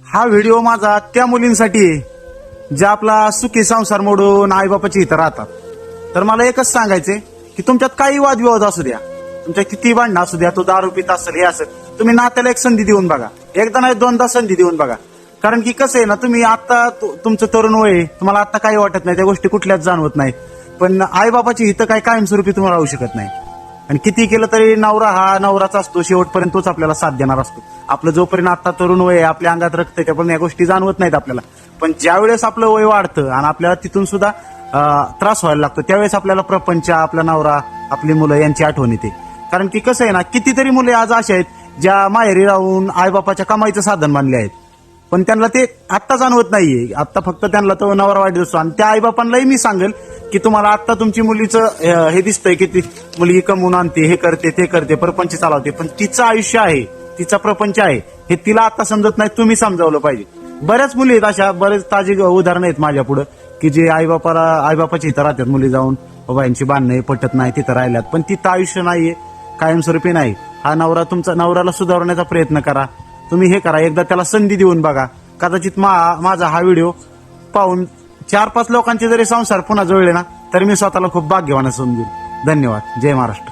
हा व्हिडिओ माझा त्या मुलींसाठी आहे ज्या आपला सुखी संसार मोडून आईबापाची इथं राहतात. तर मला एकच सांगायचंय की तुमच्यात काही वादविवाद असू द्या, तुमच्या किती भांडणं असू द्या, तो दारू पित असेल हे असेल, तुम्ही नात्याला एक संधी देऊन बघा. एकदा नाही दोनदा संधी देऊन बघा. कारण की कसं आहे ना, तुम्ही आता तुमचं तरुण वय आहे, तुम्हाला आता काही वाटत नाही, त्या गोष्टी कुठल्याच जाणवत नाही. पण आईबापाची हितं काही कायमस्वरूपी तुम्हाला राहू शकत नाही. आणि किती केलं तरी नवरा हा नवराच असतो, शेवटपर्यंत तोच आपल्याला साथ देणार असतो. आपलं जोपर्यंत आता तरुण वय आहे, आपल्या अंगात रक्त आहे, त्यापर्यंत या गोष्टी जाणवत नाहीत आपल्याला. पण ज्यावेळेस आपलं वय वाढतं आणि आपल्याला तिथून सुद्धा त्रास व्हायला लागतो, त्यावेळेस आपल्याला प्रपंच, आपला नवरा, आपली मुलं यांची आठवण येते. कारण की कसं आहे ना, कितीतरी मुले आज अशा आहेत ज्या माहेरी राहून आईबापाच्या कमाईचं साधन मानले आहेत, पण त्यांना ते आत्ता जाणवत नाहीये. आत्ता फक्त त्यांना तो नवरा वाईट दिसतो. आणि त्या आईबापांनाही मी सांगेल की तुम्हाला आत्ता तुमची मुलीचं हे दिसतंय की ती मुलगी कमवून आणते, हे करते, ते करते, प्रपंच चालवते, पण तिचं आयुष्य आहे, तिचा प्रपंच आहे, हे तिला आता समजत नाही. तुम्ही समजावलं पाहिजे. बऱ्याच मुली आहेत अशा, बरेच ताजी उदाहरणं आहेत माझ्या पुढे की जे आईबापाची इथं राहतात, मुली जाऊन बाबा यांची बांधणं पटत नाही तिथं राहिल्यात, पण तिथं आयुष्य नाहीये, कायमस्वरूपी नाही. हा नवरा तुमचा, नवऱ्याला सुधारण्याचा प्रयत्न करा. तुम्ही हे करा, एकदा त्याला संधी देऊन बघा. कदाचित माझा हा व्हिडिओ पाहून 4-5 लोकांचे जरी संसार पुन्हा जुळले ना, तर मी स्वतःला खूप भाग्यवान समजेन. धन्यवाद. जय महाराष्ट्र.